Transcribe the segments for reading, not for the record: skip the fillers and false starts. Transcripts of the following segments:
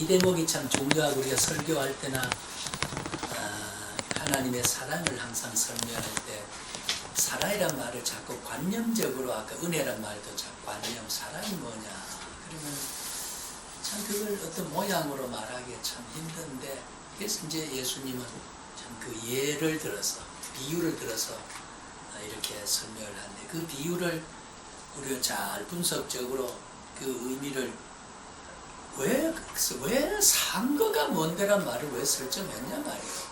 대목이 참 중요하고 우리가 설교할 때나 하나님의 사랑을 항상 설명할 때 사랑이란 말을 자꾸 관념적으로 아까 은혜란 말도 자꾸 관념 사랑이 뭐냐 그러면 참 그걸 어떤 모양으로 말하기 참 힘든데 그래서 이제 예수님은 참 그 예를 들어서 비유를 들어서 이렇게 설명을 하는데 그 비유를 우리가 잘 분석적으로 그 의미를 왜 상거가 뭔데란 말을 왜 설정했냐 말이에요.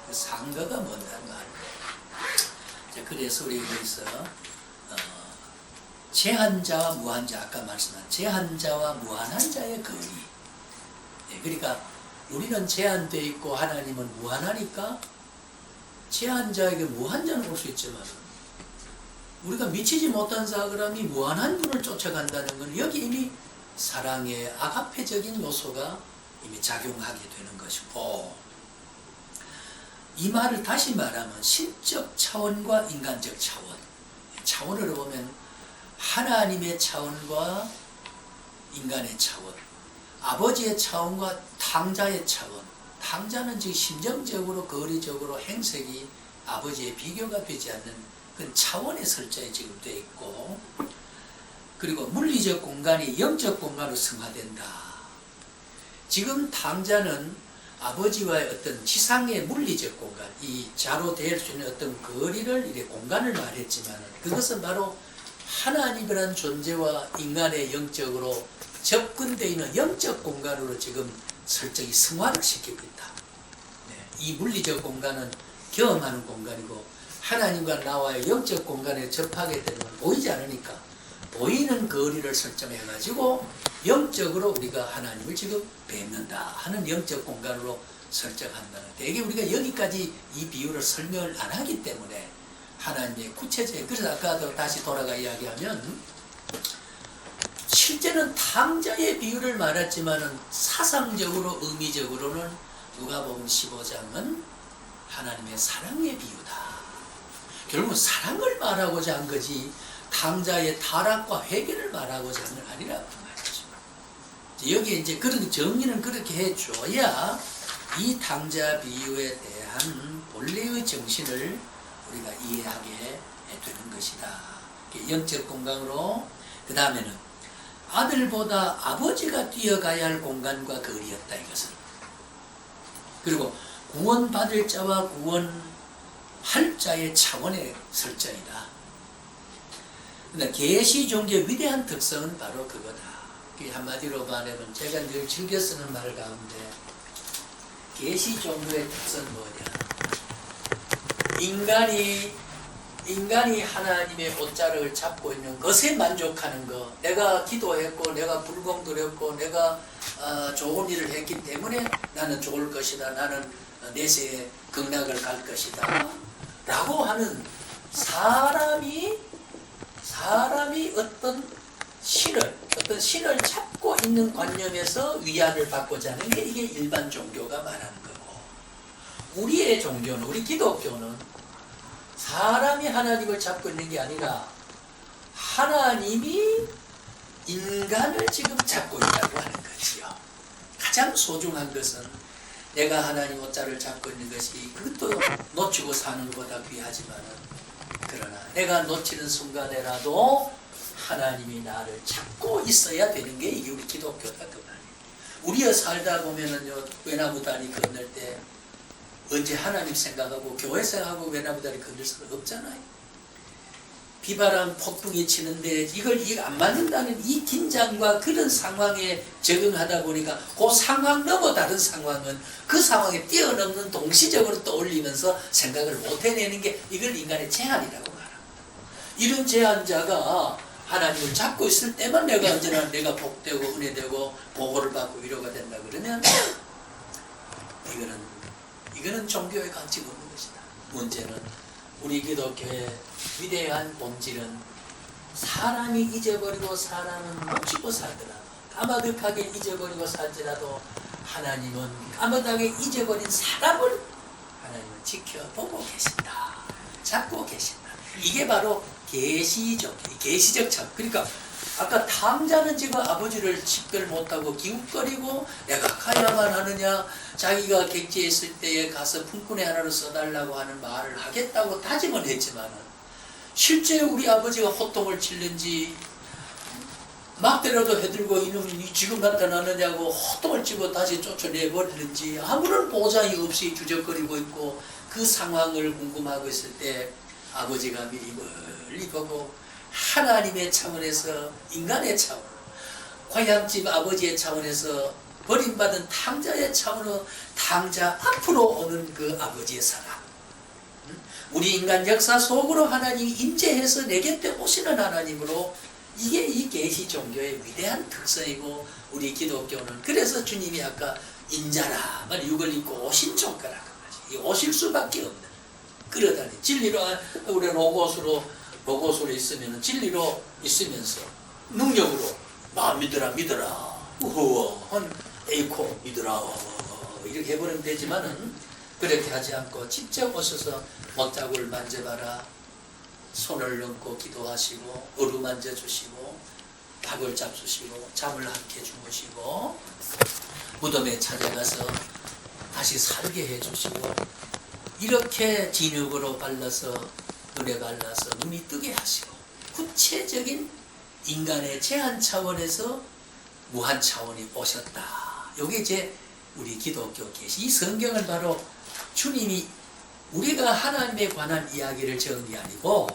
그 상거가 뭔데란 말이에요. 그래서 우리 여기서 제한자와 무한자 아까 말씀한 제한자와 무한한 자의 거리. 그러니까 우리는 제한되어 있고 하나님은 무한하니까 제한자에게 무한자는 올 수 있지만 우리가 미치지 못한 사람이 무한한 분을 쫓아간다는 건 여기 이미 사랑의 아가페적인 요소가 이미 작용하게 되는 것이고 이 말을 다시 말하면 신적 차원과 인간적 차원으로 보면 하나님의 차원과 인간의 차원 아버지의 차원과 탕자의 차원 탕자는 즉 심정적으로 거리적으로 행색이 아버지의 비교가 되지 않는 그 차원의 설정이 지금 되어 있고 그리고 물리적 공간이 영적 공간으로 승화된다. 지금 탕자는 아버지와의 어떤 지상의 물리적 공간, 이 자로 될 수 있는 어떤 거리를 이렇게 공간을 말했지만 그것은 바로 하나님이라는 존재와 인간의 영적으로 접근되어 있는 영적 공간으로 지금 설정이 승화를 시키고 있다. 이 물리적 공간은 경험하는 공간이고 하나님과 나와의 영적 공간에 접하게 되는 건 보이지 않으니까 보이는 거리를 설정해가지고 영적으로 우리가 하나님을 지금 뵙는다 하는 영적 공간으로 설정한다는 되게 우리가 여기까지 이 비유를 설명을 안 하기 때문에 하나님의 구체적인 그래서 아까도 다시 돌아가 이야기하면 실제는 탕자의 비유를 말했지만은 사상적으로 의미적으로는 누가복음 15장은 하나님의 사랑의 비유다. 결국은 사랑을 말하고자 한 거지 탕자의 타락과 회개를 말하고자 한 건 아니라고 말이죠. 여기에 이제 그런 정리는 그렇게 해줘야 이 탕자 비유에 대한 본래의 정신을 우리가 이해하게 되는 것이다. 영적 공간으로 그 다음에는 아들보다 아버지가 뛰어가야 할 공간과 거리였다 이것은. 그리고 구원받을 자와 구원할 자의 차원의 설정이다. 그러니까 계시 종교의 위대한 특성은 바로 그거다. 한마디로 말하면 제가 늘 즐겨 쓰는 말 가운데 계시 종교의 특성은 뭐냐? 인간이 하나님의 옷자락을 잡고 있는 것에 만족하는 것. 내가 기도했고 내가 불공 드렸고 내가 좋은 일을 했기 때문에 나는 좋을 것이다. 나는 내세에 극락을 갈 것이다. 라고 하는 사람이 어떤 신을 잡고 있는 관념에서 위안을 받고자 하는 게 이게 일반 종교가 말하는 거고 우리의 종교는 우리 기독교는 사람이 하나님을 잡고 있는 게 아니라 하나님이 인간을 지금 잡고 있다고 하는 거지요. 가장 소중한 것은 내가 하나님 옷자를 잡고 있는 것이 그것도 놓치고 사는 것보다 귀하지만은 그러나 내가 놓치는 순간에라도 하나님이 나를 잡고 있어야 되는 게 이게 우리 기독교다 그 말이에요. 우리가 살다 보면은요 외나무 다리 건널 때 언제 하나님 생각하고 교회 생각하고 외나무 다리 건널 수는 없잖아요. 비바람 폭풍이 치는데 이걸 안 맞는다는 이 긴장과 그런 상황에 적응하다 보니까 그 상황 넘어 다른 상황은 그 상황에 뛰어넘는 동시적으로 떠올리면서 생각을 못 해내는 게 이걸 인간의 제한이라고 말합니다. 이런 제한자가 하나님을 잡고 있을 때만 내가 언제나 내가 복되고 은혜되고 보호를 받고 위로가 된다 그러면 이거는 종교의 가치가 없는 것이다. 문제는 우리 기독교의 위대한 본질은 사람이 잊어버리고 사람은 놓치고 살더라도 까마득하게 잊어버리고 살지라도 하나님은 까마득하게 잊어버린 사람을 하나님은 지켜보고 계신다. 잡고 계신다. 이게 바로 계시적 참. 그러니까 아까 탕자는 지금 아버지를 직별 못하고 기웃거리고 내가 가야만 하느냐, 자기가 객지에 있을 때에 가서 품꾼의 하나를 써달라고 하는 말을 하겠다고 다짐은 했지만 실제 우리 아버지가 호통을 치는지 막대라도 해들고 이놈이 지금 나타나느냐고 호통을 치고 다시 쫓아내버리는지 아무런 보장이 없이 주저거리고 있고, 그 상황을 궁금하고 있을 때 아버지가 미리 멀리 보고 하나님의 차원에서, 인간의 차원, 고향집 아버지의 차원에서, 버림받은 탕자의 차원으로 탕자 앞으로 오는 그 아버지의 사랑, 우리 인간 역사 속으로 하나님이 임재해서 내 곁에 오시는 하나님으로, 이게 이 계시 종교의 위대한 특성이고, 우리 기독교는 그래서 주님이 아까 인자라만 육을 입고 오신 종교라고 하지. 오실 수밖에 없는, 끌어다니 진리로, 우리 로고스로 있으면 진리로 있으면서 능력으로 나 믿어라 우허 에이코 믿어라 이렇게 해버리면 되지만은 그렇게 하지 않고 직접 오셔서 못자국을 만져봐라, 손을 얹고 기도하시고 어루만져 주시고 밥을 잡수시고 잠을 함께 주무시고 무덤에 찾아가서 다시 살게 해주시고, 이렇게 진흙으로 발라서 눈에 발라서 눈이 뜨게 하시고, 구체적인 인간의 제한 차원에서 무한 차원이 오셨다. 이게 이제 우리 기독교 계시. 이 성경을 바로 주님이, 우리가 하나님에 관한 이야기를 적은 게 아니고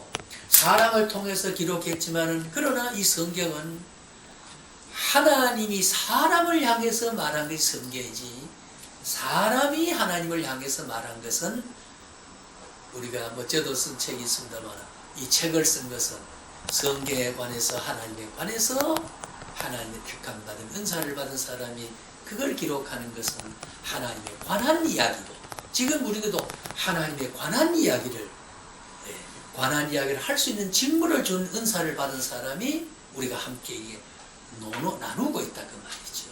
사람을 통해서 기록했지만은, 그러나 이 성경은 하나님이 사람을 향해서 말한 것이 성경이지, 사람이 하나님을 향해서 말한 것은, 우리가 저도 쓴 책이 있습니다만 이 책을 쓴 것은 성경에 관해서, 하나님에 관해서, 하나님의 택함받은 은사를 받은 사람이 그걸 기록하는 것은 하나님에 관한 이야기고, 지금 우리도 하나님에 관한 이야기를 할 수 있는 직무를 준 은사를 받은 사람이 우리가 함께 나누고 있다 그 말이죠.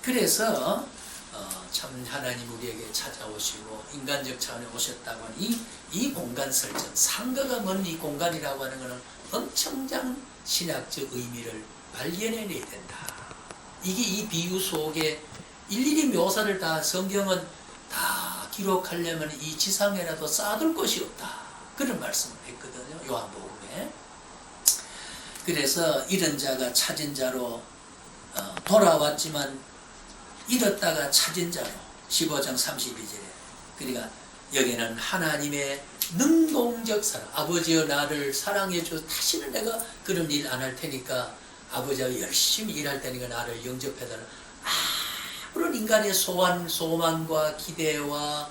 그래서 참 하나님 우리에게 찾아오시고 인간적 차원에 오셨다고 하는 이 공간 설정, 상가가 먼 이 공간이라고 하는 것은 엄청난 신학적 의미를 발견해내야 된다. 이게 이 비유 속에 일일이 묘사를 다, 성경은 다 기록하려면 이 지상에라도 쌓아둘 것이 없다, 그런 말씀을 했거든요, 요한복음에. 그래서 잃은 자가 찾은 자로 돌아왔지만 잃었다가 찾은 자로, 15장 32절에. 그러니까 여기는 하나님의 능동적 사랑, 아버지여 나를 사랑해 줘, 다시는 내가 그런 일 안 할 테니까, 아버지가 열심히 일할 테니까 나를 영접해달라, 아무런 인간의 소망과 기대와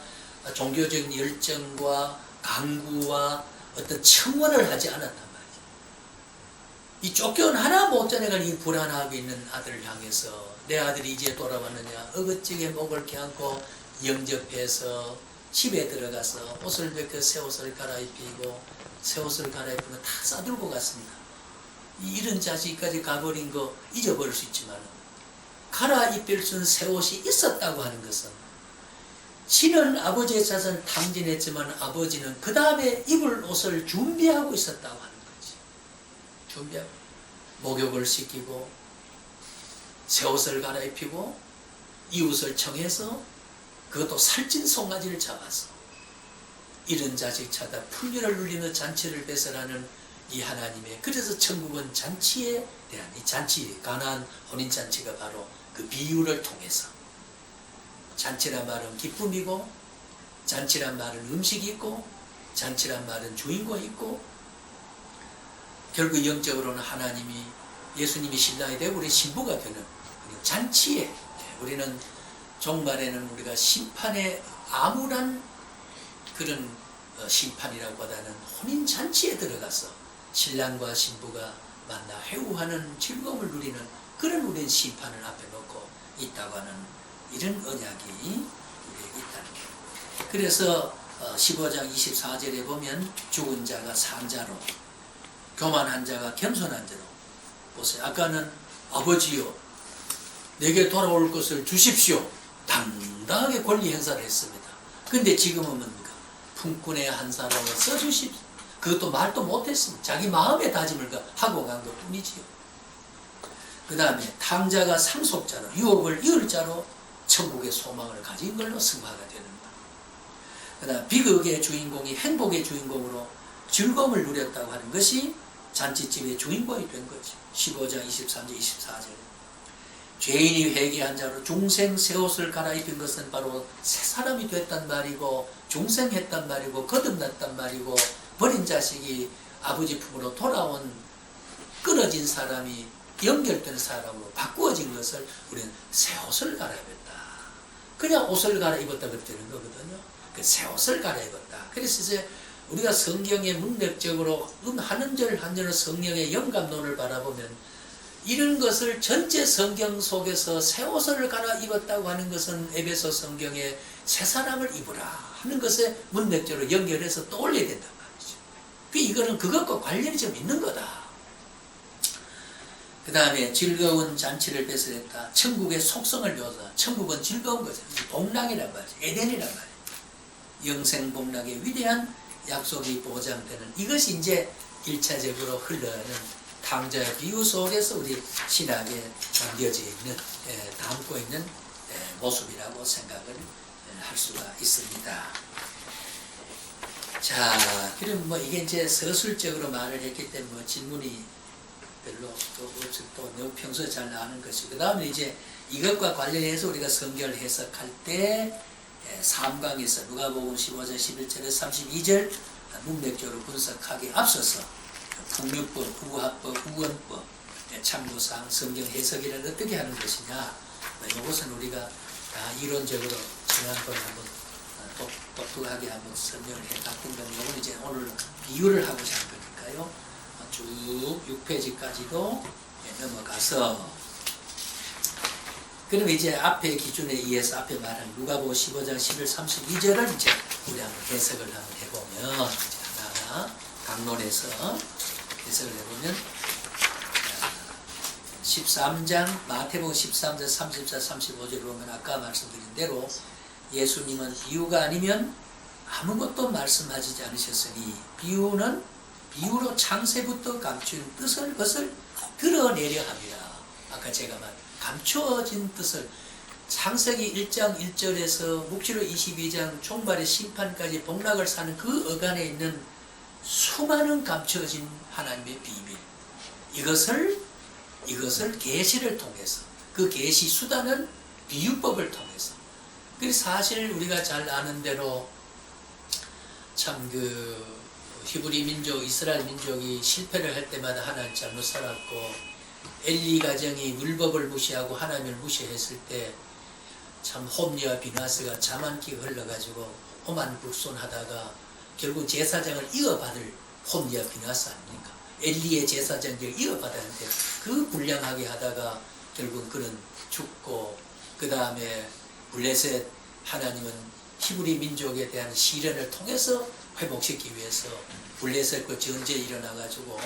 종교적인 열정과 강구와 어떤 청원을 하지 않았단 말이죠. 이 쫓겨온 하나 못자네가 이 불안하게 있는 아들을 향해서, 내 아들이 이제 돌아왔느냐, 어긋지게 목을 켜안고 영접해서 집에 들어가서 옷을 벗겨 새 옷을 갈아입히고, 새 옷을 갈아입히고 다 싸들고 갔습니다. 이런 자식까지 가버린 거 잊어버릴 수 있지만, 갈아입힐 수 있는 새 옷이 있었다고 하는 것은, 신은 아버지의 자손을 탕진했지만 아버지는 그 다음에 입을 옷을 준비하고 있었다고 하는 거지. 준비하고 목욕을 시키고 새 옷을 갈아입히고 이웃을 청해서, 그것도 살찐 송아지를 잡아서 이런 자식 찾아 풍년을 누리며 잔치를 배설하는 이 하나님의, 그래서 천국은 잔치에 대한 이 잔치, 가나안 혼인잔치가 바로 그 비유를 통해서, 잔치란 말은 기쁨이고, 잔치란 말은 음식이 있고, 잔치란 말은 주인공이 있고, 결국 영적으로는 하나님이, 예수님이 신랑이 되고 우리 신부가 되는 잔치에, 우리는 종말에는 우리가 심판의 암울한 그런 심판이라고 보다는 혼인잔치에 들어가서 신랑과 신부가 만나 회우하는 즐거움을 누리는 그런 우리는 심판을 앞에 놓고 있다고 하는 이런 언약이 우리에게 있다는 거예요. 그래서 15장 24절에 보면 죽은 자가 산 자로, 교만한 자가 겸손한 자로. 보세요. 아까는 아버지요 내게 돌아올 것을 주십시오, 당당하게 권리 행사를 했습니다. 근데 지금은 뭡니까? 품꾼의 한 사람을 써주십시오. 그것도 말도 못했습니다. 자기 마음의 다짐을 하고 간 것 뿐이지요. 그 다음에 탕자가 상속자로, 유업을 이을 자로 천국의 소망을 가진 걸로 승화가 되는 것. 그 다음 비극의 주인공이 행복의 주인공으로 즐거움을 누렸다고 하는 것이 잔치집의 주인공이 된 거지. 15장 23절 24절. 죄인이 회개한 자로 중생 새 옷을 갈아입힌 것은 바로 새 사람이 됐단 말이고, 중생했단 말이고, 거듭났단 말이고, 버린 자식이 아버지 품으로 돌아온 끊어진 사람이 연결된 사람으로 바꾸어진 것을 우리는 새 옷을 갈아입었다. 그냥 옷을 갈아입었다 그러는 거거든요. 그 새 옷을 갈아입었다. 그래서 이제 우리가 성경의 문맥적으로 한 음절 한 절의 성령의 영감론을 바라보면 이런 것을 전체 성경 속에서 새 옷을 갈아입었다고 하는 것은 에베소 성경에 새 사람을 입으라 하는 것에 문맥적으로 연결해서 떠올려야 된단 말이죠. 이거는 그것과 관련이 좀 있는 거다. 그 다음에 즐거운 잔치를 배설했다. 천국의 속성을 배워서, 천국은 즐거운 거죠. 복락이란 말이죠. 에덴이란 말이죠. 영생복락의 위대한 약속이 보장되는, 이것이 이제 1차적으로 흘러가는 탕자의 비유 속에서 우리 신학에 담겨져 있는, 담고 있는 모습이라고 생각을 할 수가 있습니다. 자, 그럼 뭐 이게 이제 서술적으로 말을 했기 때문에 뭐 질문이 별로 또 너무 평소에 잘 아는 것이. 그 다음에 이제 이것과 관련해서 우리가 성경을 해석할 때 3강에서 누가복음 15절 11절에서 32절 문맥적으로 분석하기에 앞서서 풍류법, 우화법, 우원법, 참고사항, 성경 해석이란 어떻게 하는 것이냐, 이것은 우리가 다 이론적으로 지난번에 한번 똑똑하게 한번 설명을 해봤던 건데, 이건 이제 오늘 비유를 하고자 한 거니까요. 쭉 6페이지까지도 넘어가서, 그럼 이제 앞에 기준에 의해서 앞에 말한 누가복음 15장 11, 32절을 이제 우리 한번 해석을 한번 해보면, 이제 하나하나 강론에서 해석을 해보면 13장, 마태복음 13장 34, 35절을 보면 아까 말씀드린 대로 예수님은 비유가 아니면 아무것도 말씀하지 않으셨으니 비유로 창세부터 감춘 뜻을 그것을 드러내려 합니다. 아까 제가 감추어진 뜻을 창세기 1장 1절에서 묵시로 22장 종말의 심판까지 복락을 사는 그 어간에 있는 수많은 감추어진 하나님의 비밀, 이것을 계시를 통해서, 그 계시 수단은 비유법을 통해서. 그래서 사실 우리가 잘 아는 대로 참 히브리 민족, 이스라엘 민족이 실패를 할 때마다 하나님 잘못 살았고, 엘리 가정이 율법을 무시하고 하나님을 무시했을 때 참 홈리와 비나스가 자만기가 흘러가지고 오만불손하다가 결국 제사장을 이어받을 홈리와 비나스 아닙니까? 엘리의 제사장들을 이어받았는데 그 불량하게 하다가 결국 그는 죽고, 그 다음에 블레셋 하나님은 히브리 민족에 대한 시련을 통해서 회복시키기 위해서 블레셋과 전쟁이 일어나가지고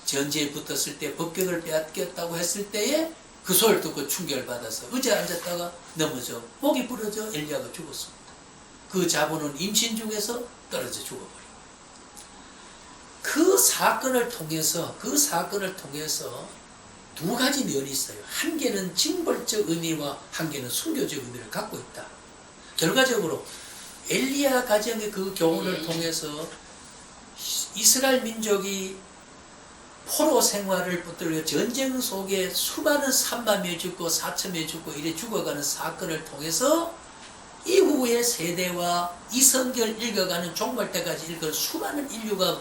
전쟁에 붙었을 때 법궤를 빼앗겼다고 했을 때에 그 소리를 듣고 충격을 받아서 의자에 앉았다가 넘어져 목이 부러져 엘리야가 죽었습니다. 그 자본은 임신 중에서 떨어져 죽어버리고, 그 사건을 통해서 두 가지 면이 있어요. 한 개는 징벌적 의미와 한 개는 순교적 의미를 갖고 있다. 결과적으로 엘리야 가정의 그 교훈을 통해서 이스라엘 민족이 포로 생활을 붙들고 전쟁 속에 수많은 3만 명 죽고 4천 명 죽고 이래 죽어가는 사건을 통해서 이후의 세대와 이 성경을 읽어가는 종말 때까지 읽은 수많은 인류가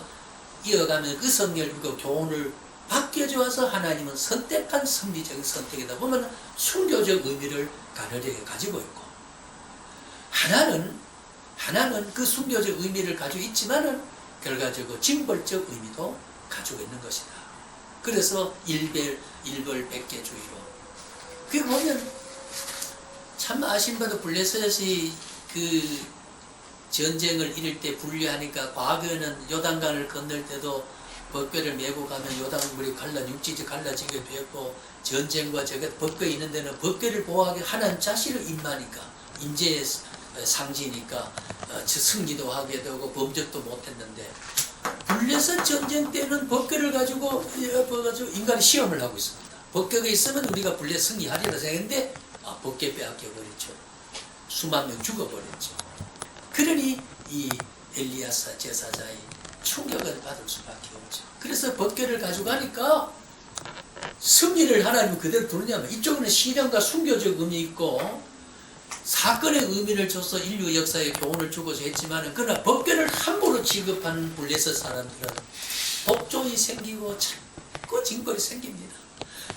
이어가면 그 성경을 읽고 교훈을 바뀌어져서 하나님은 선택한 선비적인 선택이다 보면 순교적 의미를 가느리게 가지고 있고, 하나는 그 순교적 의미를 가지고 있지만은 결과적으로 징벌적 의미도 가지고 있는 것이다. 그래서 일벌백계주의로. 그게 보면 참 아신바도 블레셋이 그 전쟁을 이룰 때 분리하니까, 과거에는 요단강을 건널 때도 법궤를 메고 가면 요단물이 육지지 갈라지게 되었고, 전쟁과 저게 법궤 있는 데는 법궤를 보호하기 하나님 자신을 임마니까, 임재의 상지니까 승리도 하게 되고 범죄도 못했는데, 블레셋 전쟁 때는 법궤를 가지고 인간이 시험을 하고 있습니다. 법궤가 있으면 우리가 불려 승리하리라 생각했는데 법궤 빼앗겨버렸죠. 수만 명 죽어버렸죠. 그러니 이 엘리야사 제사장이 충격을 받을 수밖에 없죠. 그래서 법궤를 가져가니까 승리를 하나님은 그대로 두느냐면 이쪽은 신령과 순교적 의미 있고 사건의 의미를 줘서 인류 역사에 교훈을 주고자 했지만 그러나 법궤를 함부로 취급하는 블레셋 사람들은 법조이 생기고 자꾸 징벌이 생깁니다.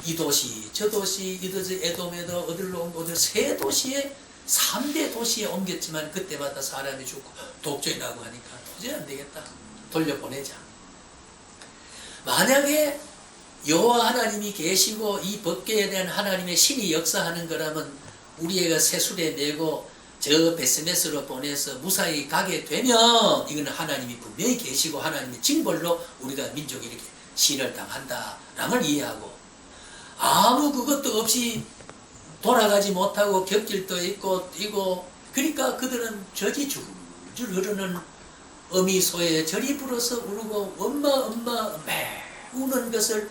이 도시 저 도시 이 도시 에돔에도 어디로 온 어디 세 도시에 3대 도시에 옮겼지만 그때마다 사람이 죽고 독점이 나고 하니까 도저히 안 되겠다. 돌려보내자. 만약에 여호와 하나님이 계시고 이 법궤에 대한 하나님의 신이 역사하는 거라면 우리가 세술에 내고 저 베스메스로 보내서 무사히 가게 되면 이거는 하나님이 분명히 계시고 하나님의 징벌로 우리가 민족이 이렇게 신을 당한다라는 이해하고 아무 그것도 없이 돌아가지 못하고 겹길도 있고 뛰고 그러니까 그들은 저기 줄줄 흐르는 어미소에 저리 불어서 울고 엄마 매 우는 것을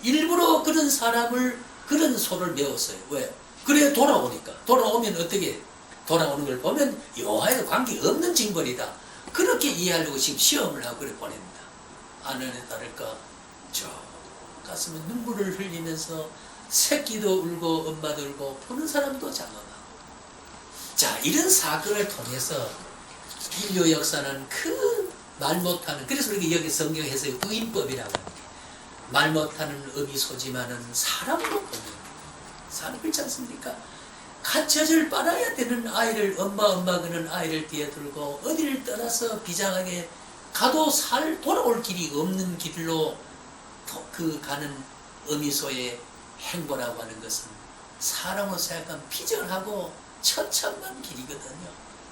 일부러 그런 사람을 그런 소를 메웠어요. 왜? 그래 돌아오니까 돌아오면 어떻게 돌아오는 걸 보면 여호와에 관계없는 징벌이다. 그렇게 이해하려고 지금 시험을 하고 그래 보냅니다. 아내에 따를까 저 가슴에 눈물을 흘리면서 새끼도 울고 엄마도 울고 보는 사람도 장엄하고 자 이런 사건을 통해서 인류 역사는 그 말 못하는 그래서 우리가 여기 성경에서 의인법이라고 합니다. 말 못하는 어미소지만은 사람으로 보는 사람 그렇지 않습니까? 갇혀질 빨아야 되는 아이를 엄마 그는 아이를 뒤에 들고 어디를 떠나서 비장하게 가도 돌아올 길이 없는 길로 그 가는 어미소의 행보라고 하는 것은 사람으로 생각하면 비전하고 처참한 길이거든요.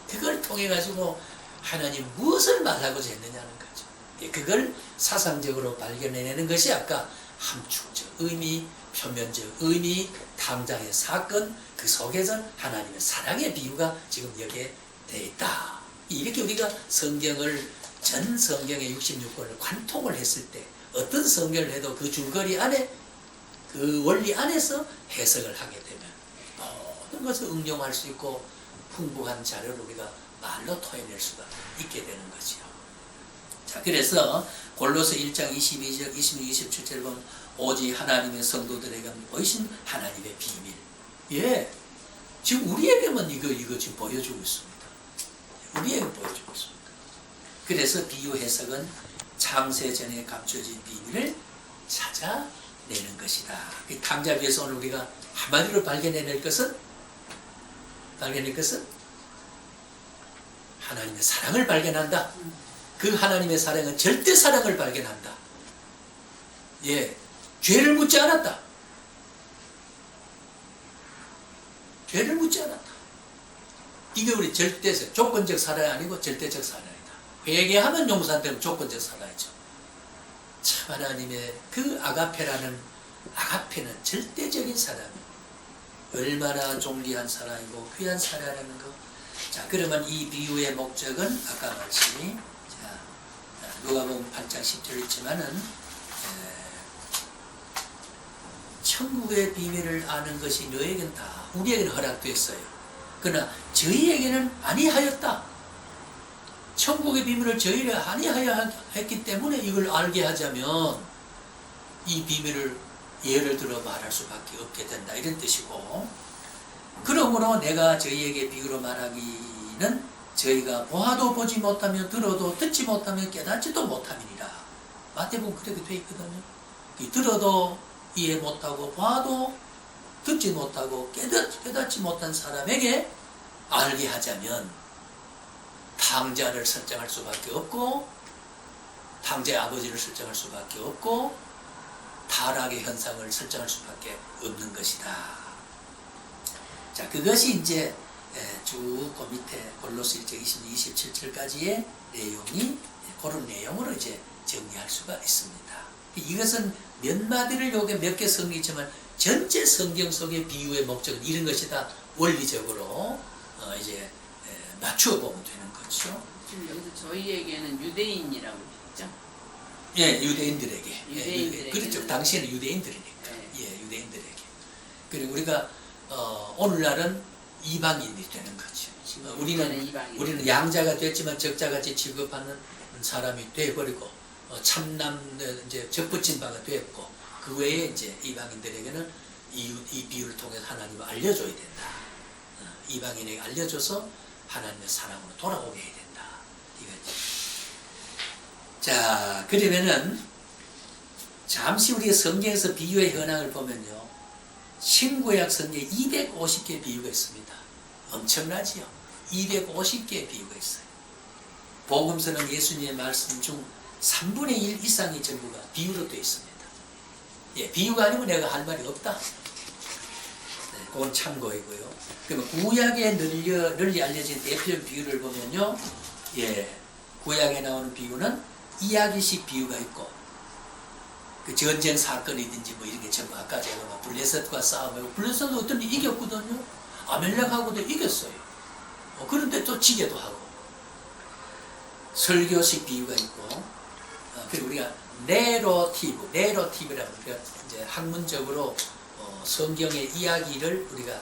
그걸 통해 가지고 하나님 무엇을 말하고자 했느냐는 거죠. 그걸 사상적으로 발견해내는 것이 아까 함축적 의미, 표면적 의미, 당장의 사건 그 속에서 하나님의 사랑의 비유가 지금 여기에 되어 있다. 이렇게 우리가 성경을 전 성경의 66권을 관통을 했을 때 어떤 성경을 해도 그 줄거리 안에 그 원리 안에서 해석을 하게 되면 모든 것을 응용할 수 있고 풍부한 자료를 우리가 말로 토해낼 수가 있게 되는 거죠. 자, 그래서 골로새 1장 22절, 26, 27절 보면 오직 하나님의 성도들에게 보이신 하나님의 비밀. 예, 지금 우리에게만 이거 지금 보여주고 있습니다. 우리에게 보여주고 있습니다. 그래서 비유 해석은 창세 전에 감춰진 비밀을 찾아내는 것이다. 그 탕자비에서 오늘 우리가 한마디로 발견해낼 것은 하나님의 사랑을 발견한다. 그 하나님의 사랑은 절대 사랑을 발견한다. 예, 죄를 묻지 않았다. 죄를 묻지 않았다. 이게 우리 절대적, 조건적 사랑이 아니고 절대적 사랑이다. 회개하면 용서한다면 조건적 사랑이죠. 참 하나님의 그 아가페는 절대적인 사랑이에요. 얼마나 존귀한 사랑이고 귀한 사랑이라는 거. 자, 그러면 이 비유의 목적은 아까 말씀이 누가복음 8장 10절 있지만은 천국의 비밀을 아는 것이 너에게는 다 우리에게는 허락됐어요. 그러나 저희에게는 아니하였다. 천국의 비밀을 저희에게 아니하여 했기 때문에 이걸 알게 하자면 이 비밀을 예를 들어 말할 수밖에 없게 된다. 이런 뜻이고 그러므로 내가 저희에게 비유로 말하기는 저희가 보아도 보지 못하며 들어도 듣지 못하며 깨닫지도 못함이니라. 마태복음 그렇게 되어 있거든요. 들어도 이해 못하고 봐도 듣지 못하고 깨닫지 못한 사람에게 알게 하자면 탕자를 설정할 수밖에 없고 탕자의 아버지를 설정할 수밖에 없고 타락의 현상을 설정할 수밖에 없는 것이다. 자, 그것이 이제 쭉 그 밑에 골로새 1장 27절까지의 내용이 그런 내용으로 이제 정리할 수가 있습니다. 이것은 몇 마디를 요게 몇 개 성경이지만 전체 성경 속의 비유의 목적은 이런 것이다. 원리적으로 이제 맞추어 보면 되는 거죠. 지금 여기서 저희에게는 유대인이라고 했죠? 예, 유대인들에게. 그렇죠. 당시에는 유대인들이니까. 예, 유대인들에게. 그리고 우리가 오늘날은 이방인이 되는 거죠. 우리는 양자가 됐지만 적자같이 취급하는 사람이 되어버리고 참남 이제 적붙인 바가 되었고 그 외에 이제 이방인들에게는 이 비유를 통해서 하나님을 알려줘야 된다. 이방인에게 알려줘서 하나님의 사랑으로 돌아오게 해야 된다. 이거죠. 자, 그러면은 잠시 우리가 성경에서 비유의 현황을 보면요, 신구약 성경에 250개의 비유가 있습니다. 엄청나지요? 250개의 비유가 있어요. 복음서는 예수님의 말씀 중 3분의 1 이상이 전부가 비유로 되어 있습니다. 예, 비유가 아니면 내가 할 말이 없다. 네, 그건 참고이고요. 그러면 구약에 널리 알려진 대표적 비유를 보면요, 예, 구약에 나오는 비유는 이야기식 비유가 있고, 그 전쟁 사건이든지 뭐 이런 게 전부 아까 제가 막 블레셋과 싸움하고 블레셋도 어떤 데 이겼거든요. 아멜렉하고도 이겼어요. 그런데 또 지게도 하고. 설교식 비유가 있고, 그리고 우리가 내러티브라고 우리가 이제 학문적으로 성경의 이야기를 우리가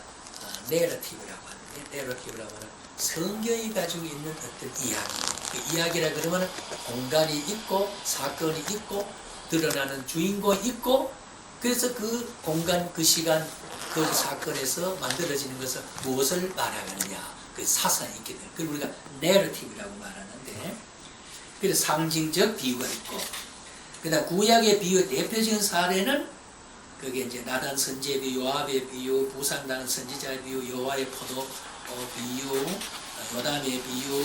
내러티브라고 하는데, 내러티브라고 하는 성경이 가지고 있는 어떤 이야기. 그 이야기라 그러면 공간이 있고 사건이 있고 드러나는 주인공이 있고, 그래서 그 공간, 그 시간, 그 사건에서 만들어지는 것은 무엇을 말하느냐, 그 사상이 있게 돼요. 그걸 우리가 내러티브라고 말하는데, 그래서 상징적 비유가 있고, 그다음 구약의 비유 대표적인 사례는 그게 이제 나단 선지의 비유, 요압의 비유, 부상당한 선지자의 비유, 여호와의 포도 비유, 요담의 비유,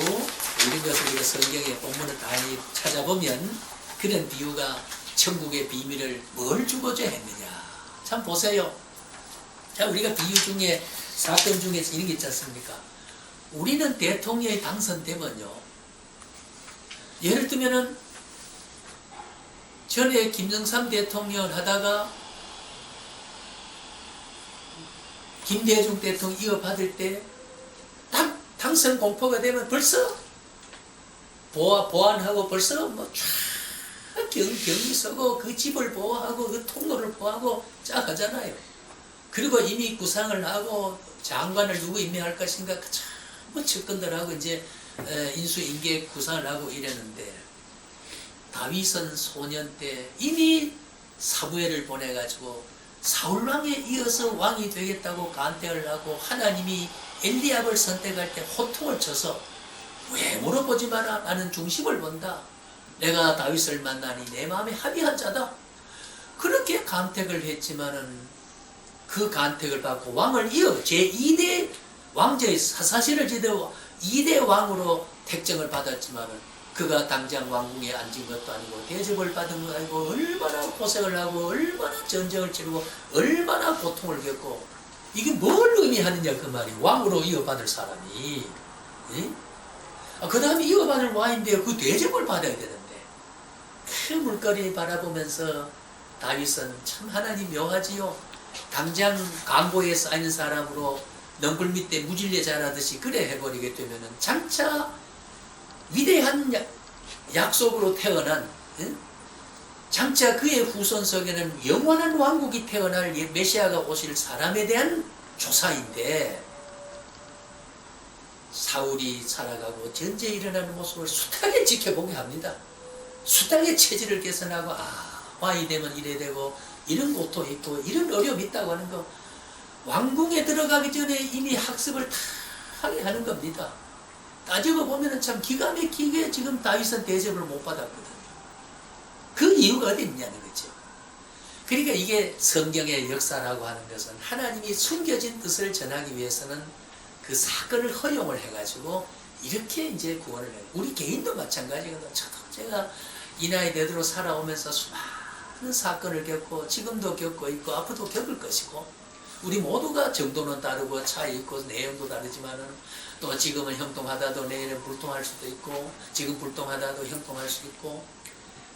이런 것을 우리가 성경의 본문을 다 찾아보면 그런 비유가 천국의 비밀을 뭘 주고자 했느냐. 참 보세요. 자, 우리가 비유 중에, 사건 중에 이런 게 있지 않습니까? 우리는 대통령이 당선되면요, 예를 들면은 전에 김정삼 대통령을 하다가 김대중 대통령 이어받을 때 딱 당선 공포가 되면 벌써 보안하고 벌써 뭐 경비 서고 그 집을 보호하고 그 통로를 보호하고 쫙 하잖아요. 그리고 이미 구상을 하고 장관을 누구 임명할 것인가 전부 측근들하고 이제 인수인계 구상을 하고 이랬는데, 다윗은 소년 때 이미 사무엘을 보내가지고 사울왕에 이어서 왕이 되겠다고 간택을 하고 하나님이 엘리압을 선택할 때 호통을 쳐서 왜 물어보지 마라, 나는 중심을 본다, 내가 다윗을 만나니 내 마음에 합의한 자다, 그렇게 간택을 했지만은 그 간택을 받고 왕을 이어 제2대 왕제의 사사실을 지대고 2대 왕으로 택정을 받았지만은 그가 당장 왕궁에 앉은 것도 아니고 대접을 받은 것도 아니고 얼마나 고생을 하고 얼마나 전쟁을 치르고 얼마나 고통을 겪고, 이게 뭘 의미하느냐 그 말이, 왕으로 이어받을 사람이. 그 다음에 이어받을 왕인데 그 대접을 받아야 되는데, 그 물거리 바라보면서 다윗은 참 하나님 묘하지요. 당장 강보에 쌓이는 사람으로 넝굴 밑에 무질려 자라듯이 그래 해버리게 되면은 장차 위대한 약속으로 태어난, 장차 그의 후손석에는 영원한 왕국이 태어날 메시아가 오실 사람에 대한 조사인데, 사울이 살아가고 전쟁에 일어나는 모습을 숱하게 지켜보게 합니다. 숱하게 체질을 개선하고, 왕이 되면 이래 되고 이런 고통이 있고 이런 어려움이 있다고 하는 거, 왕궁에 들어가기 전에 이미 학습을 다 하게 하는 겁니다. 따지고 보면은 참 기가 막히게 지금 다윗은 대접을 못 받았거든요. 그 이유가 어디 있냐는 거죠. 그러니까 이게 성경의 역사라고 하는 것은 하나님이 숨겨진 뜻을 전하기 위해서는 그 사건을 허용을 해가지고 이렇게 이제 구원을 해요. 우리 개인도 마찬가지거든요. 저도 제가 이 나이 되도록 살아오면서 수많은 사건을 겪고 지금도 겪고 있고 앞으로도 겪을 것이고, 우리 모두가 정도는 다르고 차이 있고 내용도 다르지만은 또 지금은 형통하다도 내일은 불통할 수도 있고, 지금 불통하다도 형통할 수 있고,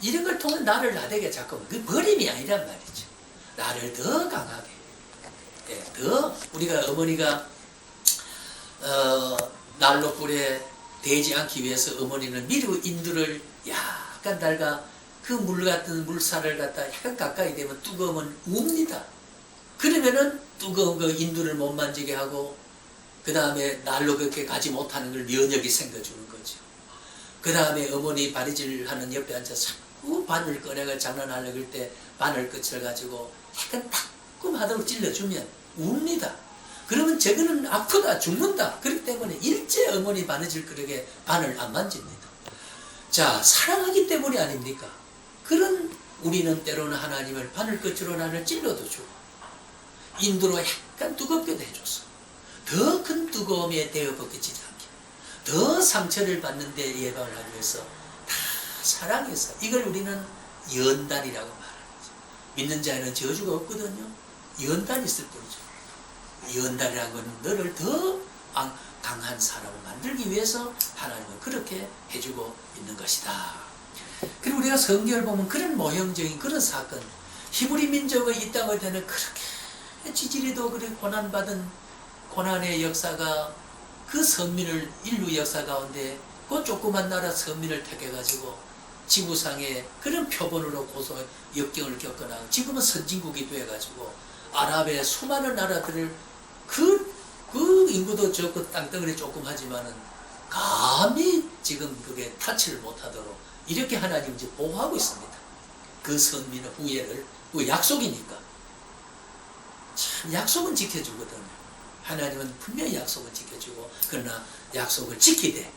이런 걸 통해 나를 나대게 자꾸, 그 버림이 아니란 말이죠. 나를 더 강하게, 더 우리가 어머니가 난로불에 대지 않기 위해서 어머니는 미루 인두를 약간 달가 그 물 같은 물살을 갖다 약간 가까이 되면 뜨거우면 웁니다. 그러면은 뜨거운 그 인두를 못 만지게 하고 그 다음에 날로 그렇게 가지 못하는 걸 면역이 생겨주는 거죠. 그 다음에 어머니 바리질하는 옆에 앉아서 자꾸 바늘 꺼내가 장난하려고 할 때 바늘 끝을 가지고 약간 따끔하도록 찔러주면 웁니다. 그러면 저거는 아프다 죽는다. 그렇기 때문에 일제 어머니 바느질 그릇에 바늘 안 만집니다. 자, 사랑하기 때문이 아닙니까? 그런 우리는 때로는 하나님을 바늘 끝으로 나를 찔러도 주고 인두로 약간 뜨겁게도 해줬어. 더 큰 뜨거움에 대어 벗겨지지 않게 더 상처를 받는데 예방을 하기 위해서 다 사랑해서 이걸 우리는 연단이라고 말하는 거죠. 믿는 자에는 저주가 없거든요. 연단이 있을 뿐이죠. 연단이라는 건 너를 더 강한 사람을 만들기 위해서 하나님은 그렇게 해주고 있는 것이다. 그리고 우리가 성경을 보면 그런 모형적인 그런 사건, 히브리 민족의 이 땅을 되는 그렇게 지지리도 그렇게 고난받은 고난의 역사가 그 선민을 인류 역사 가운데 그 조그만 나라 선민을 택해가지고 지구상에 그런 표본으로 고소 역경을 겪어나고 지금은 선진국이 돼가지고 아랍의 수많은 나라들을 그 인구도 적고 땅덩어리 조금 하지만은 감히 지금 그게 타치를 못하도록 이렇게 하나님이 이제 보호하고 있습니다. 그 선민의 후예를 그 약속이니까 참 약속은 지켜주거든요. 하나님은 분명히 약속을 지켜주고 그러나 약속을 지키되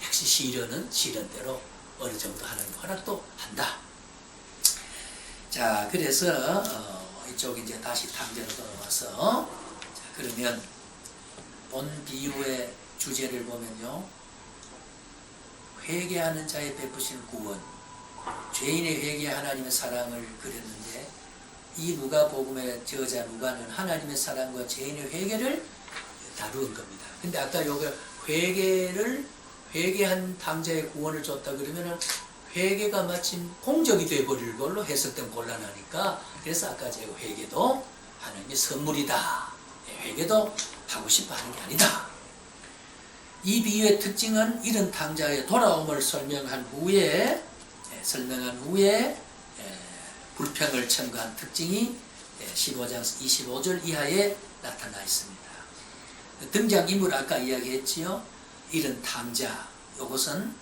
역시 시련은 시련대로 어느 정도 하나님 허락도 한다. 자, 그래서 이쪽 이제 다시 탕제로 돌아와서 자, 그러면 본 비유의 주제를 보면요, 회개하는 자의 베푸시는 구원, 죄인의 회개에 하나님의 사랑을 그렸는데 이 누가복음의 저자 누가는 하나님의 사랑과 죄인의 회개를 다루는 겁니다. 근데 아까 여기 회개한 탕자의 구원을 줬다 그러면은 회개가 마침 공적이 되어버릴 걸로 해석되면 곤란하니까 그래서 아까 제가 회개도 하나님의 선물이다. 회개도 하고 싶어 하는 게 아니다. 이 비유의 특징은 이런 탕자의 돌아옴을 설명한 후에 불평을 첨가한 특징이 15장 25절 이하에 나타나 있습니다. 등장인물 아까 이야기했지요. 이런 탕자, 이것은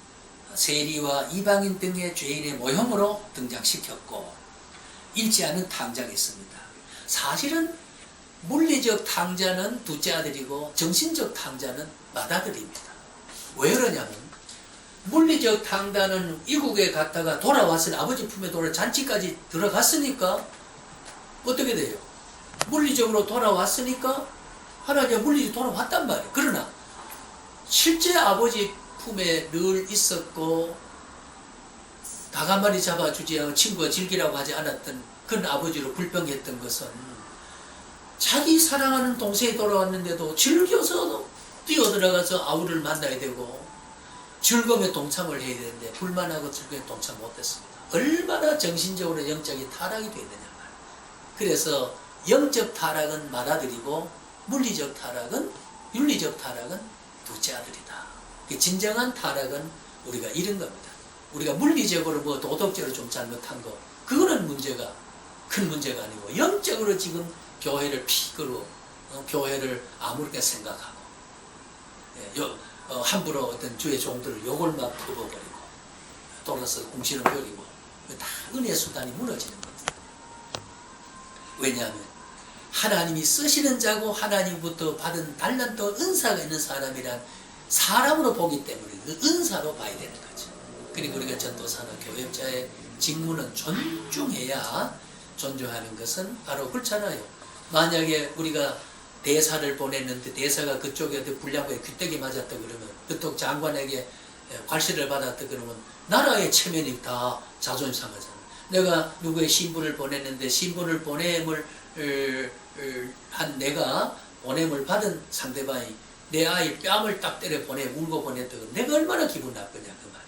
세리와 이방인 등의 죄인의 모형으로 등장시켰고 잃지 않은 탕자가 있습니다. 사실은 물리적 탕자는 둘째 아들이고 정신적 탕자는 맏아들입니다. 왜 그러냐면 물리적 탕자는 이국에 갔다가 돌아왔으니 아버지 품에 돌아 잔치까지 들어갔으니까 어떻게 돼요? 물리적으로 돌아왔으니까 하나님이 물리적으로 돌아왔단 말이에요. 그러나 실제 아버지 품에 늘 있었고 닭 한 마리 잡아주지 않고 친구가 즐기라고 하지 않았던 그런 아버지로 불평했던 것은 자기 사랑하는 동생이 돌아왔는데도 즐겨서 뛰어들어가서 아우를 만나야 되고 즐거움에 동참을 해야 되는데 불만하고 즐거움에 동참 못했습니다. 얼마나 정신적으로 영적인 타락이 되어 있느냐 말이에요. 그래서 영적 타락은 맏아들이고 물리적 타락은 윤리적 타락은 둘째 아들이다. 진정한 타락은 우리가 잃은 겁니다. 우리가 물리적으로 뭐 도덕적으로 좀 잘못한 거 그거는 문제가 큰 문제가 아니고 영적으로 지금 교회를 피그로 교회를 아무렇게 생각하고 함부로 어떤 주의 종들을 욕을 막 퍼버리고 돌아서 궁시렁 거리고 다 은혜 수단이 무너지는 겁니다. 왜냐하면 하나님이 쓰시는 자고 하나님부터 받은 달란트 은사가 있는 사람이란 사람으로 보기 때문에 그 은사로 봐야 되는 거죠. 그리고 우리가 전도사나 교역자의 직무는 존중해야 존중하는 것은 바로 그렇잖아요. 만약에 우리가 대사를 보냈는데 대사가 그쪽에 불량부에 귀때기 맞았다 그러면 그쪽 장관에게 괄시를 받았다 그러면 나라의 체면이 다 자존심 상하잖아. 내가 누구의 신분을 보냈는데 신분을 보냄을 한 내가 보냄을 받은 상대방이 내 아이 뺨을 딱 때려 울고 보냈다고 내가 얼마나 기분 나쁘냐 그 말이.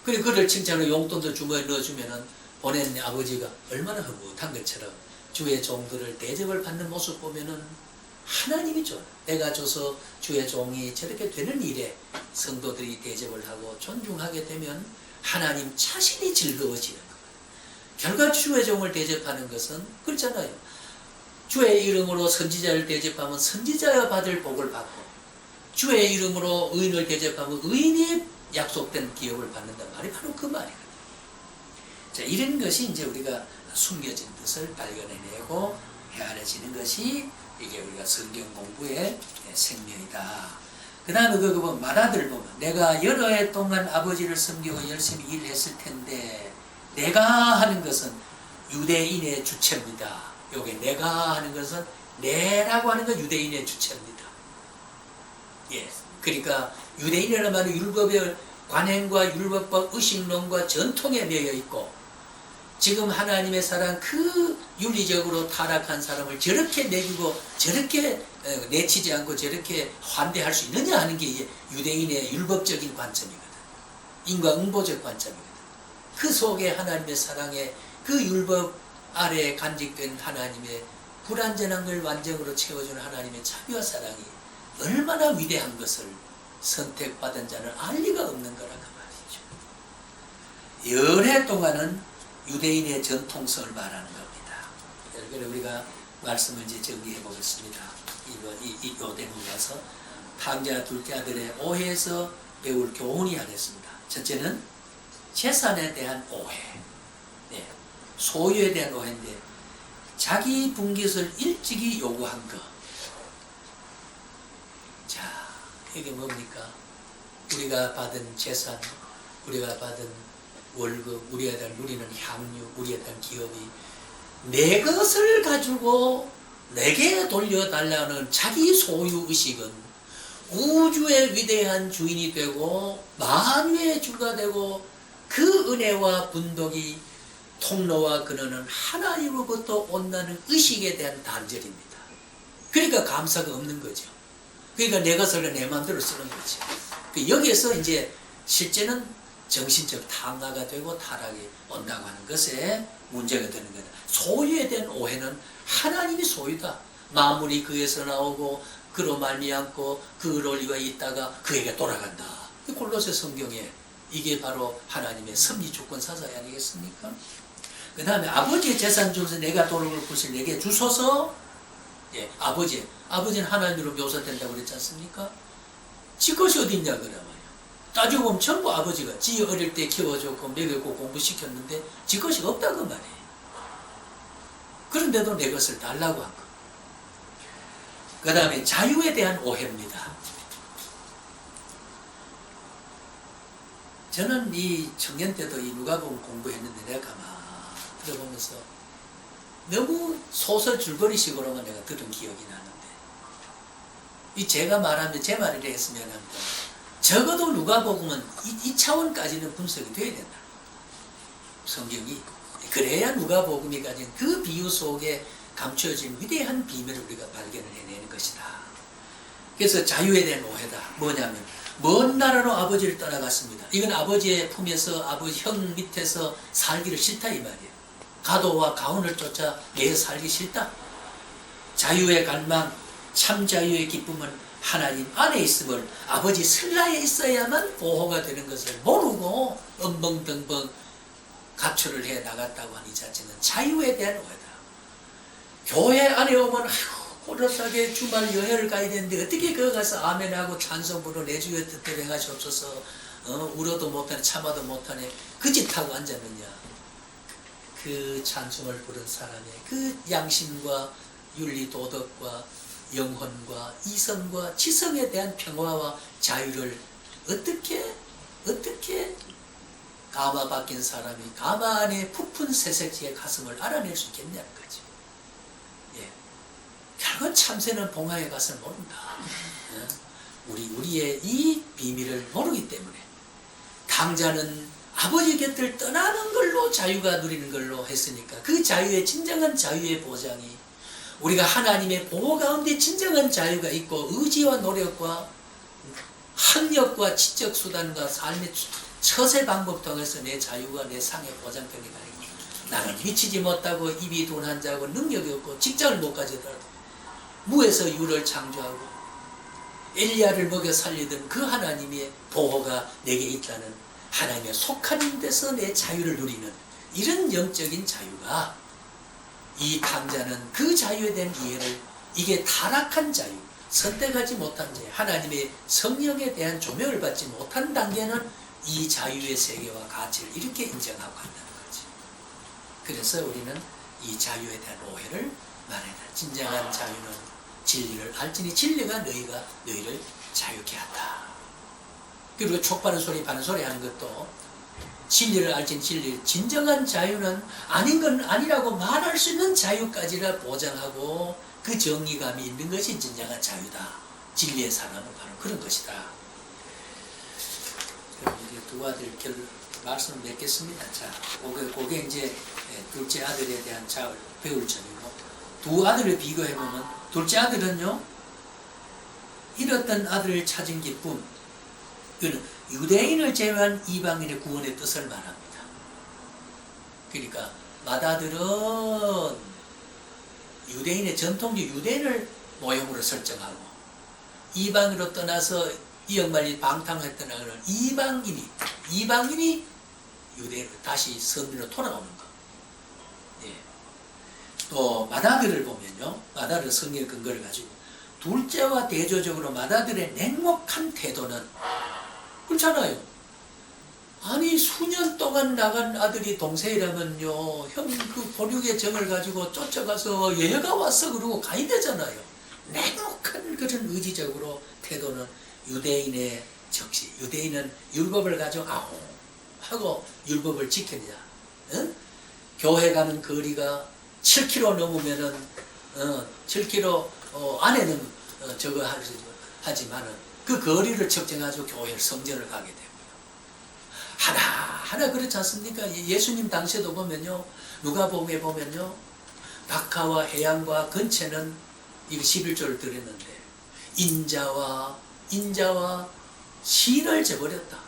그래 그를 칭찬하고 용돈도 주머니에 넣어주면은 보낸 내 아버지가 얼마나 흐뭇한 것처럼 주의 종들을 대접을 받는 모습 보면은 하나님이 줘. 내가 줘서 주의 종이 저렇게 되는 일에 성도들이 대접을 하고 존중하게 되면 하나님 자신이 즐거워지는 거예요. 결과 주의 종을 대접하는 것은 그렇잖아요. 주의 이름으로 선지자를 대접하면 선지자가 받을 복을 받고, 주의 이름으로 의인을 대접하면 의인이 약속된 기업을 받는다 말이 바로 그 말이거든요. 자, 이런 것이 이제 우리가 숨겨진 뜻을 발견해내고 헤아려지는 것이 이게 우리가 성경 공부의 생명이다. 그 다음에 그 말아들 보면, 내가 여러 해 동안 아버지를 섬기고 열심히 일했을 텐데, 내가 하는 것은 유대인의 주체입니다. 요게 내가 하는 것은, 내라고 하는 건 유대인의 주체입니다. 예. 그러니까 유대인이라는 말은 율법의 관행과 율법과 의식론과 전통에 매여 있고, 지금 하나님의 사랑, 그 윤리적으로 타락한 사람을 저렇게 내주고 저렇게 내치지 않고 저렇게 환대할 수 있느냐 하는 게 유대인의 율법적인 관점이거든. 인과응보적 관점이거든. 그 속에 하나님의 사랑에, 그 율법 아래에 간직된 하나님의 불완전한 걸 완전으로 채워주는 하나님의 자비와 사랑이 얼마나 위대한 것을 선택받은 자는 알 리가 없는 거라 그 말이죠. 열해 동안은 유대인의 전통성을 말하는 겁니다. 그래서 우리가 말씀을 이제 정리해 보겠습니다. 이 요대로 와서 탕자 둘째 아들의 오해에서 배울 교훈이 하겠습니다. 첫째는 재산에 대한 오해, 네, 소유에 대한 오해인데, 자기 분깃을 일찍이 요구한 것. 자, 이게 뭡니까? 우리가 받은 재산, 우리가 받은 월급, 우리에 대한 누리는 향유, 우리에 대한 기업이 내 것을 가지고 내게 돌려달라는 자기 소유의식은 우주의 위대한 주인이 되고 만유의 주가 되고, 그 은혜와 분독이 통로와 근원은 하나님으로부터 온다는 의식에 대한 단절입니다. 그러니까 감사가 없는 거죠. 그러니까 내 것을 내 마음대로 쓰는 거죠. 여기에서 이제 실제는 정신적 탕화가 되고 타락이 온다고 하는 것에 문제가 되는 거다. 소유에 대한 오해는 하나님이 소유다. 만물이 그에서 나오고 그로 말미암고 그를 위하여 있다가 그에게 돌아간다. 골로새 성경에 이게 바로 하나님의 섭리 주권 사사이 아니겠습니까? 그 다음에 아버지의 재산 중에서 내가 돌아올 것을 내게 주소서. 예, 아버지는 하나님으로 묘사된다고 그랬지 않습니까? 지 것이 어디 있냐 그러면. 따지고 보면 전부 아버지가 지 어릴 때 키워줬고 먹였고 공부시켰는데 지 것이 없다고 말이에요. 그런데도 내 것을 달라고 한 거. 그 다음에 자유에 대한 오해입니다. 저는 이 청년 때도 이 누가복음 공부했는데 내가 가만 들어보면서 너무 소설 줄거리식으로만 내가 들은 기억이 나는데, 이 제가 말하면 제 말이라 했으면 합니다. 적어도 누가복음은 이 차원까지는 분석이 돼야 된다. 성경이. 그래야 누가복음이 가진 그 비유 속에 감추어진 위대한 비밀을 우리가 발견을 해내는 것이다. 그래서 자유에 대한 오해다. 뭐냐면 먼 나라로 아버지를 떠나갔습니다. 이건 아버지의 품에서 아버지 형 밑에서 살기를 싫다 이 말이에요. 가도와 가훈을 쫓아 내 살기 싫다. 자유의 갈망, 참 자유의 기쁨은 하나님 안에 있음을, 아버지 슬라에 있어야만 보호가 되는 것을 모르고 엉벙덩벙 가출을 해 나갔다고 하는 이 자체는 자유에 대한 오해다. 교회 안에 오면 호락하게 주말 여행을 가야 되는데 어떻게 거기 가서 아멘하고 찬송 부르 내 주의 뜻대로 행하시옵소서, 울어도 못하네 참아도 못하네 그 짓 하고 앉았느냐. 그 찬송을 부른 사람의 그 양심과 윤리 도덕과 영혼과 이성과 지성에 대한 평화와 자유를 어떻게 가마 박힌 사람이 가마 안에 부푼 새색지의 가슴을 알아낼 수 있겠냐는 거죠. 예. 결국 참새는 봉화에 가서 모른다. 우리의 이 비밀을 모르기 때문에 당자는 아버지 곁을 떠나는 걸로 자유가 누리는 걸로 했으니까, 그 자유의 진정한 자유의 보장이 우리가 하나님의 보호 가운데 진정한 자유가 있고 의지와 노력과 학력과 지적 수단과 삶의 처세 방법 통해서 내 자유가 내 상에 보장되는 게 아니고, 나는 미치지 못하고 입이 돈 한 자고 능력이 없고 직장을 못 가지더라도 무에서 유를 창조하고 엘리야를 먹여 살리던 그 하나님의 보호가 내게 있다는, 하나님의 속한 데서 내 자유를 누리는 이런 영적인 자유가 이 탕자는 그 자유에 대한 이해를, 이게 타락한 자유, 선택하지 못한 자유, 하나님의 성령에 대한 조명을 받지 못한 단계는 이 자유의 세계와 가치를 이렇게 인정하고 한다는 거지. 그래서 우리는 이 자유에 대한 오해를 말해라. 진정한 자유는 진리를 알지니 진리가 너희를 자유케 한다. 그리고 촉바는 소리 바는 소리 하는 것도 진리를 알지니 진리, 진정한 자유는 아닌 건 아니라고 말할 수 있는 자유까지를 보장하고 그 정의감이 있는 것이 진정한 자유다. 진리의 사랑은 바로 그런 것이다. 그럼 이제 두 아들 말씀을 맺겠습니다. 자, 그게 이제 둘째 아들에 대한 자을 배울 점이고, 두 아들을 비교해보면 둘째 아들은요, 잃었던 아들을 찾은 기쁨, 그는 유대인을 제외한 이방인의 구원의 뜻을 말합니다. 그러니까 맏아들은 유대인의 전통적 유대인을 모형으로 설정하고, 이방으로 떠나서 이역말리 방탕했던 아들은 이방인이 유대인으로 다시 선민으로 돌아오는 것. 예. 또 맏아들을 보면요, 맏아들 성경의 근거를 가지고 둘째와 대조적으로 맏아들의 냉혹한 태도는 그렇잖아요. 아니 수년 동안 나간 아들이 동생이라면요, 형 그 보육의 정을 가지고 쫓아가서 얘가 왔어 그러고 가야 되잖아요. 냉혹한 그런 의지적으로 태도는 유대인의 적시. 유대인은 율법을 가지고 아웅 하고 율법을 지켜내자. 응? 교회 가는 거리가 7km 넘으면은 7km 안에는 저거 하지만은 그 거리를 측정해가지고 교회 성전을 가게 되고요. 하나 그렇지 않습니까? 예수님 당시에도 보면요, 누가복음에 보면요, 박하와 해양과 근처는 이 11조를 드렸는데 인자와 신을 재버렸다.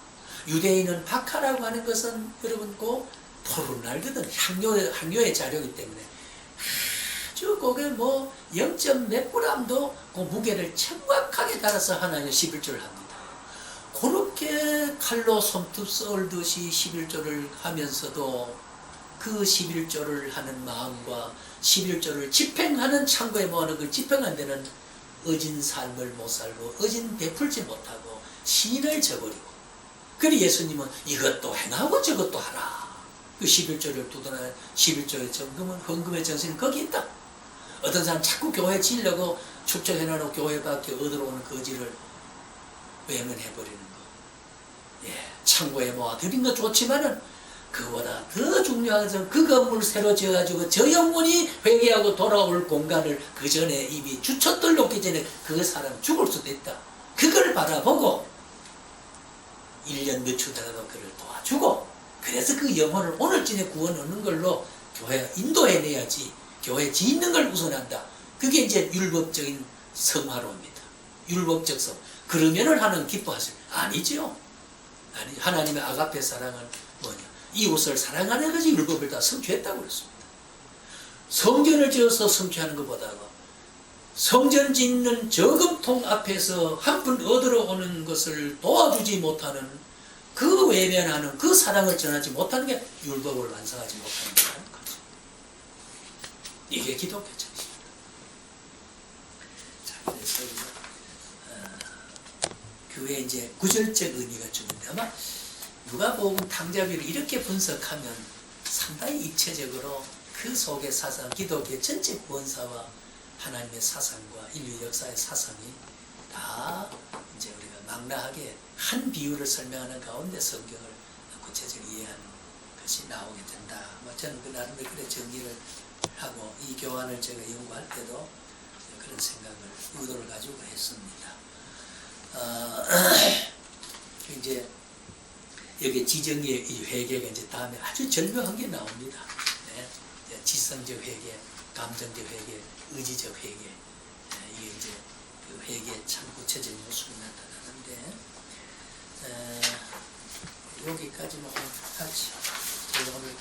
유대인은 박하라고 하는 것은 여러분 그 포를 날거든. 향료의 자료이기 때문에 아주 그게 뭐 0.몇 g도 그 무게를 정확하게 달아서 하나님 11조를 합니다. 그렇게 칼로 손톱 썰듯이 11조를 하면서도 그 11조를 하는 마음과 11조를 집행하는 창고에 모아놓은 그 집행 안 되는 어진 삶을 못 살고 어진 베풀지 못하고 신을 저버리고, 그리고 예수님은 이것도 행하고 저것도 하라. 그 11조를 두드러낸 11조의 정금은 헌금의 정신이 거기 있다. 어떤 사람 자꾸 교회 지으려고 축적해놓은 교회 밖에 얻으러 오는 거지를 외면해버리는 거. 예, 창고에 모아드린 거 좋지만은 그보다 더 중요한 것은 그 건물 새로 지어가지고 저 영혼이 회개하고 돌아올 공간을 그 전에 이미 주춧돌 놓기 전에 그 사람 죽을 수도 있다. 그걸 바라보고 1년 늦추더라도 그를 도와주고, 그래서 그 영혼을 오늘쯤에 구원 얻는 걸로 교회 인도해내야지. 교회 짓는 걸 우선한다. 그게 이제 율법적인 성화로입니다. 율법적 성. 그러면은 하는 기뻐하세요. 아니죠. 아니, 하나님의 아가페 사랑은 뭐냐? 이웃을 사랑하는 것이 율법을 다 성취했다고 그랬습니다. 성전을 지어서 성취하는 것보다가 성전 짓는 저금통 앞에서 한 푼 얻으러 오는 것을 도와주지 못하는, 그 외면하는 그 사랑을 전하지 못하는 게 율법을 완성하지 못하는 거라는 거죠. 이게 기독교적입니다. 자, 그래서 교회에 이제 구절적 의미가 주는데, 아마 누가복음 탕자비를 이렇게 분석하면 상당히 입체적으로 그 속의 사상, 기독교의 전체 구원사와 하나님의 사상과 인류 역사의 사상이 다 이제 우리가 망라하게 한 비유를 설명하는 가운데 성경을 구체적으로 이해하는 것이 나오게 된다. 뭐 저는 그 나름대로 그래 정리를 하고 이 교환을 제가 연구할 때도 그런 생각을, 의도를 가지고 했습니다. 이제 여기 지정의 이 회개가 이제 다음에 아주 절묘한 게 나옵니다. 네. 지성적 회개, 감정적 회개, 의지적 회개. 네. 이게 이제 그 회개의 참 구체적인 모습이 나타나는데, 여기까지는 오늘 같이 제가 오늘